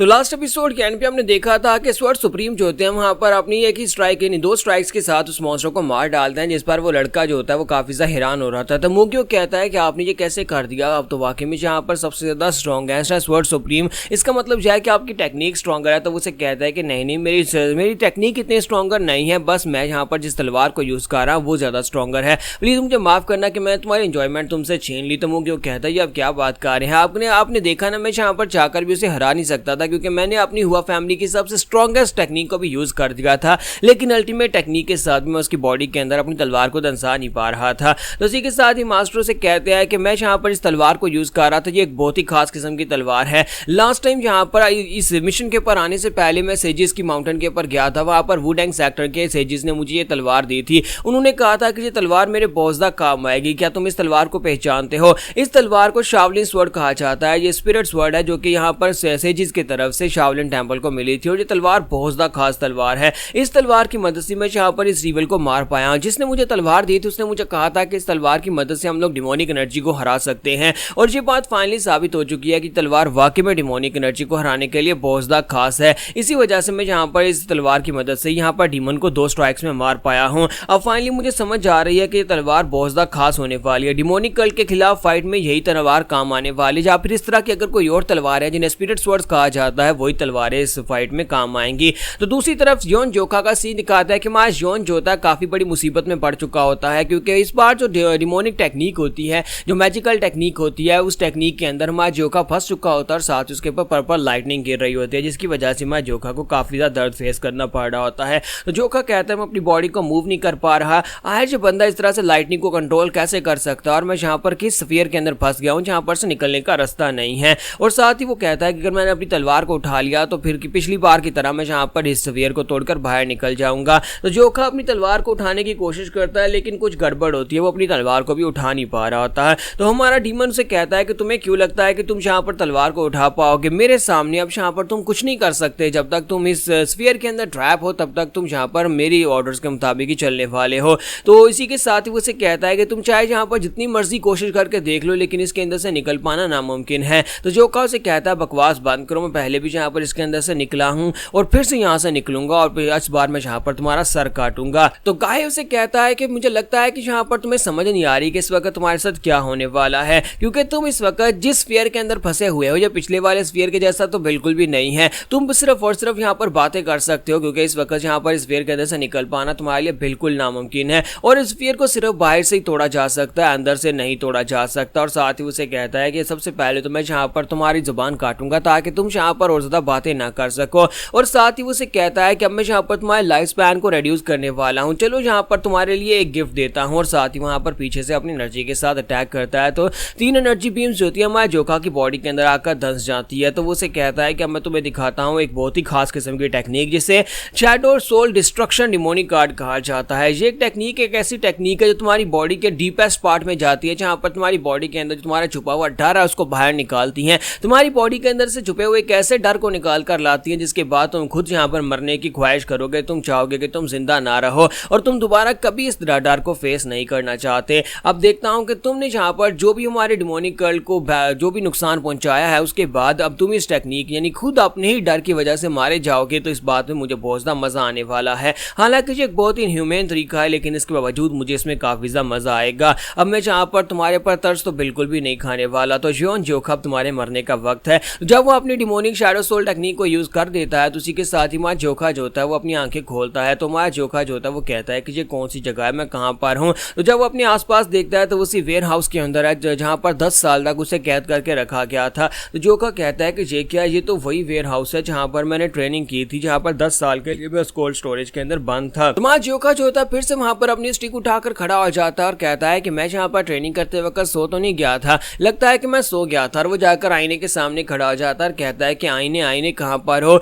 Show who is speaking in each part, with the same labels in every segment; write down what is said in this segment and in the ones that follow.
Speaker 1: तो last episode के and पे हमने देखा था कि स्वर्ड सुप्रीम जो होते हैं वहां पर अपनी एक ही स्ट्राइक यानी 2 स्ट्राइक्स के साथ उस मॉन्स्टर को मार डालते हैं, जिस पर वो लड़का जो होता है वो काफी ज्यादा हैरान हो रहा था। तो मुग्यो कहता है कि आपने ये कैसे कर दिया, अब तो वाकई में यहाँ पर सबसे ज्यादा स्ट्रॉन्ग है स्वर्ड सुप्रीम, इसका मतलब यह है कि आपकी टेक्निक स्ट्रॉन्गर है। तो उसे कहता है कि नहीं मेरी टेक्निक इतनी स्ट्रॉन्गर नहीं है, बस मैं यहाँ पर जिस तलवार को यूज कर रहा हूँ वो ज्यादा स्ट्रॉन्गर है, प्लीज मुझे माफ करना कि मैं तुम्हारी इंजॉयमेंट तुमसे छीन ली। तो मुग्यो कहता है अब क्या बात कर रहे हैं आपने देखा ना, मैं यहाँ पर चाहकर भी उसे हरा नहीं सकता था क्योंकि मैंने अपनी हुआ फैमिली की सबसे स्ट्रॉन्गेस्ट टेक्निक को भी यूज कर दिया था, लेकिन अल्टीमेट टेक्निक के साथ मैं उसकी बॉडी के अंदर अपनी तलवार को दंसा नहीं पा रहा था। तो इसी के साथ ही मास्टर से कहते हैं कि मैं यहाँ पर इस तलवार को यूज कर रहा था, ये एक बहुत ही खास किस्म की तलवार है। लास्ट टाइम यहाँ पर इस मिशन के ऊपर आने से पहले मैं सेजिस की माउंटेन के ऊपर गया था, वहां पर वुडेंग सेक्टर के सेजिस ने मुझे ये तलवार दी थी। उन्होंने कहा था कि ये तलवार मेरे बहुत ज्यादा काम आएगी, क्या तुम इस तलवार को पहचानते हो? इस तलवार को शावलिन स्वर्ड कहा जाता है, ये स्पिरिट स्वर्ड है जो कि यहाँ पर सेजिस की तरफ से शावलिन टेंपल को मिली थी और ये तलवार बहुत ज्यादा खास तलवार है। इस तलवार की मदद से मैं यहाँ पर इस रिवल को मार पाया। जिसने मुझे तलवार दी थी उसने मुझे कहा था कि इस तलवार की मदद से हम लोग डिमोनिक एनर्जी को हरा सकते हैं और ये बात फाइनली साबित हो चुकी है कि तलवार वाकई में डिमोनिक एनर्जी को हराने के लिए बहुत ज्यादा खास है। इसी वजह से मैं यहाँ पर इस तलवार की मदद से यहाँ पर डीमन को 2 स्ट्राइक्स में मार पाया हूँ। अब फाइनली मुझे समझ आ रही है कि ये तलवार बहुत ज्यादा खास होने वाली है, डिमोनिक कल्ट के खिलाफ फाइट में यही तलवार काम आने वाली है, या फिर इस तरह की अगर कोई और तलवार है जिन्हें स्पिरिट स्वर्ड्स कहा जाता है वही तलवारें इस फाइट में काम आएंगी। तो दूसरी तरफ योन जोखा का सीन दिखाता है कि मां योन जोता काफी बड़ी मुसीबत में पड़ चुका होता है क्योंकि इस बार जो डिमोनिक टेक्निक होती है, जो मैजिकल टेक्निक होती है, उस टेक्निक के अंदर मां जोखा फंस चुका होता है और साथ उसके ऊपर पर्पल लाइटनिंग गिर रही होती है, जिसकी वजह से मां जोखा को काफी ज्यादा दर्द फेस करना पड़ रहा होता है। तो जोखा कहता है मैं अपनी बॉडी को मूव नहीं कर पा रहा, आखिर जो बंदा इस तरह से लाइटनिंग को कंट्रोल कैसे कर सकता है और मैं यहाँ पर किस स्फीयर के अंदर फंस गया हूँ जहाँ पर से निकलने का रास्ता नहीं है। और साथ ही वो कहता है कि अगर मैंने अपनी तलवार को उठा लिया तो फिर पिछली बार की तरह मैं यहाँ पर इस स्फीयर को तोड़कर बाहर निकल जाऊंगा। तो जोखा अपनी तलवार को उठाने की कोशिश करता है लेकिन कुछ गड़बड़ होती है, वो अपनी तलवार को भी उठा नहीं पा रहा होता है। तो हमारा डीमन से कहता है कि तुम्हें क्यों लगता है कि तुम यहाँ पर तलवार को उठा पाओगे? मेरे सामने अब यहाँ पर तुम कुछ नहीं कर सकते, जब तक तुम इस स्फीयर के अंदर ट्रैप हो तब तक तुम यहाँ पर मेरी ऑर्डर्स के मुताबिक ही चलने वाले हो। तो इसी के साथ ही वो से कहता है कि तुम चाहे यहाँ पर जितनी मर्जी कोशिश करके देख लो लेकिन इसके अंदर से निकल पाना नामुमकिन है। तो जोखा उसे कहता है बकवास बंद करो, मैं पहले भी यहाँ पर इसके अंदर से निकला हूँ और फिर से यहाँ से निकलूंगा और इस बार मैं यहाँ पर तुम्हारा सर काटूंगा। तो गाय उसे कहता है कि मुझे लगता है कि यहाँ पर तुम्हें समझ नहीं आ रही कि इस वक्त तुम्हारे साथ क्या होने वाला है, क्योंकि तुम इस वक्त जिस स्फीयर के अंदर फंसे हुए हो ये पिछले वाले स्फीयर के जैसा तो बिल्कुल भी नहीं है। तुम सिर्फ और सिर्फ यहाँ पर बातें कर सकते हो क्योंकि इस वक्त यहाँ पर स्फीयर के अंदर से निकल पाना तुम्हारे लिए बिल्कुल नामुमकिन है और इस स्फीयर को सिर्फ बाहर से ही तोड़ा जा सकता है, अंदर से नहीं तोड़ा जा सकता। और साथ ही उसे कहता है कि सबसे पहले तो मैं यहाँ पर तुम्हारी जुबान काटूंगा ताकि तुम यहाँ पर और ज्यादा बातें ना कर सको। और साथ ही उसे कहता है कि अब मैं यहाँ पर तुम्हारे लाइफ स्पैन को रिड्यूस करने वाला हूँ, चलो यहाँ पर तुम्हारे लिए एक गिफ्ट देता हूँ। और साथ ही वहां पर पीछे से अपनी एनर्जी के साथ अटैक करता है तो 3 एनर्जी बीम्स जो होती है हमारे जोखा की बॉडी के अंदर आकर धंस जाती है। तो वो उसे कहता है कि अब मैं तुम्हें दिखाता हूँ एक बहुत ही खास किस्म की टेक्निक जिसे shadow soul destruction demonic card कहा जाता है। ये एक टेक्निक एक ऐसी टेक्निक है जो तुम्हारी बॉडी के डीपेस्ट पार्ट में जाती है, जहां पर तुम्हारी बॉडी के अंदर जो तुम्हारा छुपा हुआ डर है उसको बाहर निकालती है, तुम्हारी बॉडी के अंदर से छुपे हुए एक ऐसे डर को निकाल कर लाती है जिसके बाद तुम खुद यहाँ पर मरने की ख्वाहिश करोगे, तुम चाहोगे कि तुम जिंदा ना रहो और तुम दोबारा कभी इस डर को फेस नहीं करना चाहते। अब देखता हूं कि तुमने यहाँ पर जो भी हमारे डिमोनिक कल्ट को जो भी नुकसान पहुंचाया है उसके बाद अब तुम इस टेक्निक यानी खुद अपने ही डर की वजह से मारे जाओगे, तो इस बात में मुझे बहुत ज्यादा मजा आने वाला है। हालांकि ये एक बहुत ही इनह्यूमन तरीका है लेकिन इसके बावजूद मुझे इसमें काफी ज्यादा मजा आएगा। अब मैं यहाँ पर तुम्हारे पर तर्स तो बिल्कुल भी नहीं खाने वाला। तो योन जोखा अब तुम्हारे मरने का वक्त है। जब वो अपनी डिमोनिक शैडो सोल टेक्निक को यूज कर देता है तो उसी के साथ ही मां जोखा जो होता है वो अपनी आंखें खोलता है। तो मां जोखा जो होता है वो कहता है कि ये कौन सी जगह है, मैं कहां पर हूं? तो जब वो अपने आसपास देखता है तो उसी वेयर हाउस के अंदर है जहां पर 10 साल तक उसे कैद करके रखा गया था। तो जोखा कहता है कि ये क्या, ये तो वही वेयर हाउस है जहां पर मैंने ट्रेनिंग की थी, जहां पर 10 साल के लिए मैं कोल्ड स्टोरेज के अंदर बंद था। तो मां जोखा जो होता है फिर से वहां पर अपनी स्टिक उठाकर खड़ा हो जाता है और कहता है कि मैं जहां पर ट्रेनिंग करते वक्त सो तो नहीं गया था, लगता है कि मैं सो गया था। और वो जाकर आईने के सामने खड़ा हो जाता है और कहता है कि आईने कहां पर हो?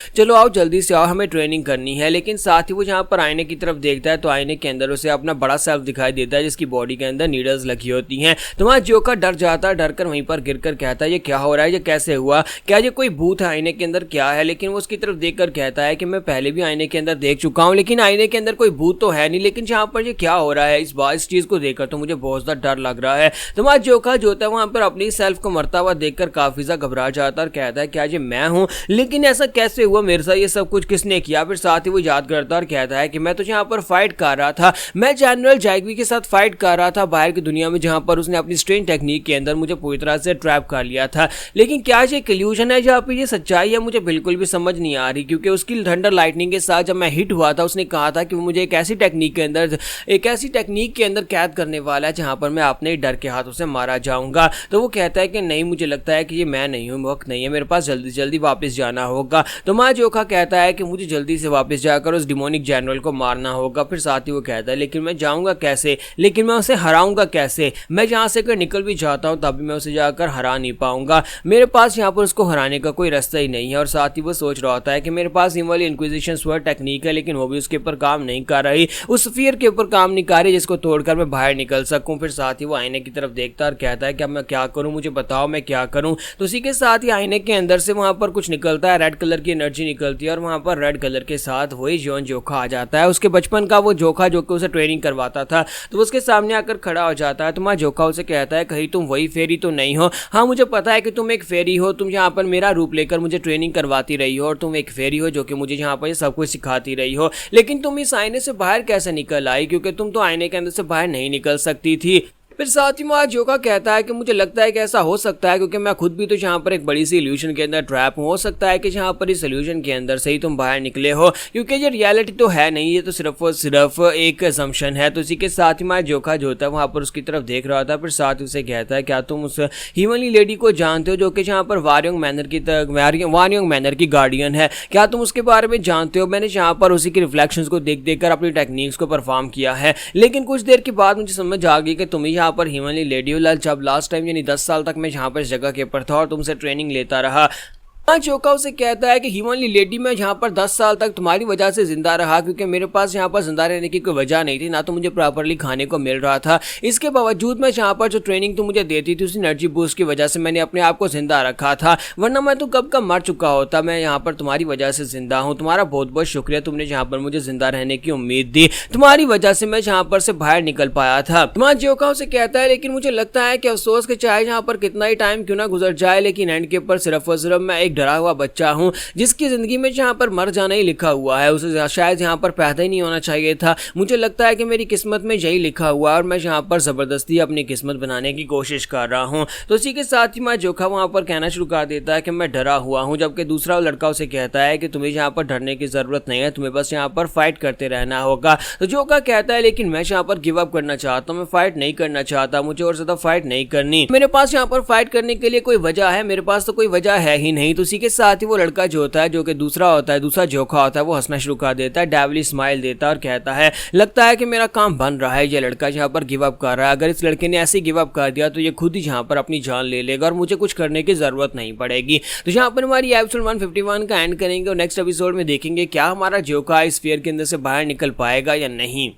Speaker 1: चलो आओ जल्दी से आओ, हमें ट्रेनिंग करनी है। लेकिन साथ ही वो जहाँ पर आईने की तरफ देखता है तो आईने के अंदर उसे अपना बड़ा सेल्फ दिखाई देता है जिसकी बॉडी के अंदर नीडल्स लगी होती हैं। तो वहाँ जोका डर जाता है, डर कर वहीं पर गिर कर कहता है ये क्या हो रहा है, ये कैसे हुआ, क्या ये कोई भूत है आईने के अंदर, क्या है। लेकिन वो उसकी तरफ देख कर कहता है कि मैं पहले भी आईने के अंदर देख चुका हूँ, लेकिन आईने के अंदर कोई भूत तो है नहीं, लेकिन जहाँ पर ये क्या हो रहा है इस चीज़ को देखकर तो मुझे बहुत ज़्यादा डर लग रहा है। तो वहाँ जोका जो होता है वहाँ पर अपनी सेल्फ को मरता हुआ देखकर काफ़ी ज़्यादा घबरा जाता है और कहता है क्या ये मैं हूँ, लेकिन ऐसा कैसे हुआ मेरे साथ, ये सब कुछ किसने किया। फिर साथ ही वो याद करता और कहता है कि मैं तो यहाँ पर फाइट कर रहा था, मैं जनरल जैगवी के साथ फाइट कर रहा था बाहर की दुनिया में, जहाँ पर उसने अपनी स्ट्रेंज टेक्निक के अंदर मुझे पूरी तरह से ट्रैप कर लिया था। लेकिन क्या ये इल्यूजन है जहाँ पे ये सच्चाई है, मुझे बिल्कुल भी समझ नहीं आ रही। क्योंकि उसकी थंडर लाइटनिंग के साथ जब मैं हिट हुआ था उसने कहा था कि वो मुझे एक ऐसी टेक्निक के अंदर कैद करने वाला है जहाँ पर मैं अपने डर के हाथों से मारा जाऊंगा। तो वो कहता है कि नहीं, मुझे लगता है कि ये मैं नहीं हूँ, वक्त नहीं है, मेरे पास जल्दी जल्दी वापस जाना होगा। तो माँ जोका कहता है कि मुझे जल्दी से वापस जाकर उस डिमोनिक जनरल को मारना होगा। फिर साथ ही वो कहता है लेकिन मैं जाऊंगा कैसे, लेकिन मैं उसे हराऊंगा कैसे, मैं जहां से अगर निकल भी जाता हूं तभी मैं उसे जाकर हरा नहीं पाऊंगा, मेरे पास यहां पर उसको हराने का कोई रास्ता ही नहीं है। और साथ ही वो सोच रहा होता है कि मेरे पास ये वाली इंक्विजिशन स्वर्ड टेक्निक है, लेकिन वो भी उसके ऊपर काम नहीं कर रही, उस फियर के ऊपर काम नहीं कर रही जिसको तोड़कर मैं बाहर निकल सकूं। फिर साथ ही वो आईने की तरफ देखता है और कहता है कि अब मैं क्या करूं, मुझे बताओ मैं क्या करूं। तो उसी के साथ ही आईने के अंदर से वहां पर कुछ निकलता है, रेड कलर की एनर्जी निकलती है और वहां पर रेड कलर के साथ वही जॉन जोका आ जाता है। उसके बचपन का वो जोका जो कि उसे ट्रेनिंग करवाता था, तो उसके सामने आकर खड़ा हो जाता है। तो माँ जोका उसे कहता है कहीं तुम वही फेरी तो नहीं हो। हाँ मुझे पता है कि तुम एक फेरी हो, तुम यहाँ पर मेरा रूप लेकर मुझे ट्रेनिंग करवाती रही हो और तुम एक फेरी हो जो कि मुझे यहाँ पर सब कुछ सिखाती रही हो, लेकिन तुम इस आईने से बाहर कैसे निकल आई, क्योंकि तुम तो आईने के अंदर से बाहर नहीं निकल सकती थी। फिर साथ ही वहाँ जोका कहता है कि मुझे लगता है कि ऐसा हो सकता है क्योंकि मैं खुद भी तो यहाँ पर एक बड़ी सी इल्यूजन के अंदर ट्रैप हूँ, हो सकता है कि जहाँ पर इस इल्यूजन के अंदर से ही तुम बाहर निकले हो, क्योंकि ये रियलिटी तो है नहीं, ये तो सिर्फ और सिर्फ एक असम्पशन है। तो इसी के साथ ही वहाँ जोका जो होता है वहाँ पर उसकी तरफ देख रहा था। फिर साथ ही उसे कहता है क्या तुम उस हीवनली लेडी को जानते हो जो कि जहाँ पर वारयोंग मैनर की गार्डियन है, क्या तुम उसके बारे में जानते हो। मैंने जहाँ पर उसी के रिफ्लेक्शंस को देख देख कर अपनी टेक्निक्स को परफॉर्म किया है, लेकिन कुछ देर के बाद मुझे समझ आ गई कि तुम ही यहाँ पर हीवनली लेडी, जब लास्ट टाइम यानी 10 साल तक मैं यहाँ पर इस जगह के ऊपर था और तुमसे ट्रेनिंग लेता रहा। जोका उसे कहता है कि हीवनली लेडी मैं यहाँ पर 10 साल तक तुम्हारी वजह से जिंदा रहा, क्योंकि मेरे पास यहाँ पर जिंदा रहने की कोई वजह नहीं थी, ना तो मुझे प्रॉपरली खाने को मिल रहा था। इसके बावजूद मैं यहाँ पर जो ट्रेनिंग तुम मुझे देती थी उस एनर्जी बूस्ट की वजह से मैंने अपने आप को जिंदा रखा था, वरना मैं तो कब का मर चुका होता। मैं यहाँ पर तुम्हारी वजह से जिंदा हूँ, तुम्हारा बहुत बहुत शुक्रिया, तुमने यहाँ पर मुझे जिंदा रहने की उम्मीद दी, तुम्हारी वजह से मैं यहाँ पर से बाहर निकल पाया था। तुम्हारा जोका उसे कहता है लेकिन मुझे लगता है कि अफसोस के चाहे यहाँ पर कितना ही टाइम क्यों ना गुजर जाए, लेकिन एंड के ऊपर सिर्फ और सिर्फ मैं एक डरा हुआ बच्चा हूं जिसकी जिंदगी में जहां पर मर जाना ही लिखा हुआ है, उसे शायद यहां पर पैदा ही नहीं होना चाहिए था। मुझे लगता है कि मेरी किस्मत में यही लिखा हुआ है और मैं यहां पर जबरदस्ती अपनी किस्मत बनाने की कोशिश कर रहा हूं। तो इसी के साथ ही मैं जोका वहां पर कहना शुरू कर देता है कि मैं डरा हुआ हूं, जबकि दूसरा लड़का उसे कहता है कि तुम्हें यहां पर डरने की जरूरत नहीं है, तुम्हें बस यहां पर फाइट करते रहना होगा। तो जोका कहता है लेकिन मैं यहां पर गिव अप करना चाहता हूं, मैं फाइट नहीं करना चाहता, मुझे और ज्यादा फाइट नहीं करनी, मेरे पास यहां पर फाइट करने के लिए कोई वजह है, मेरे पास तो कोई वजह है ही नहीं। तो इसी के साथ ही वो लड़का जो होता है, जो कि दूसरा जोखा होता है, वो हंसना शुरू कर देता है, डेविली स्माइल देता है और कहता है लगता है कि मेरा काम बन रहा है, ये लड़का यहाँ पर गिव अप कर रहा है, अगर इस लड़के ने ऐसे गिव अप कर दिया तो ये खुद ही यहाँ पर अपनी जान ले लेगा और मुझे कुछ करने की जरूरत नहीं पड़ेगी। तो यहाँ पर हमारी एपिसोड 151 का एंड करेंगे और नेक्स्ट एपिसोड में देखेंगे क्या हमारा जोखा इस फेयर के अंदर से बाहर निकल पाएगा या नहीं।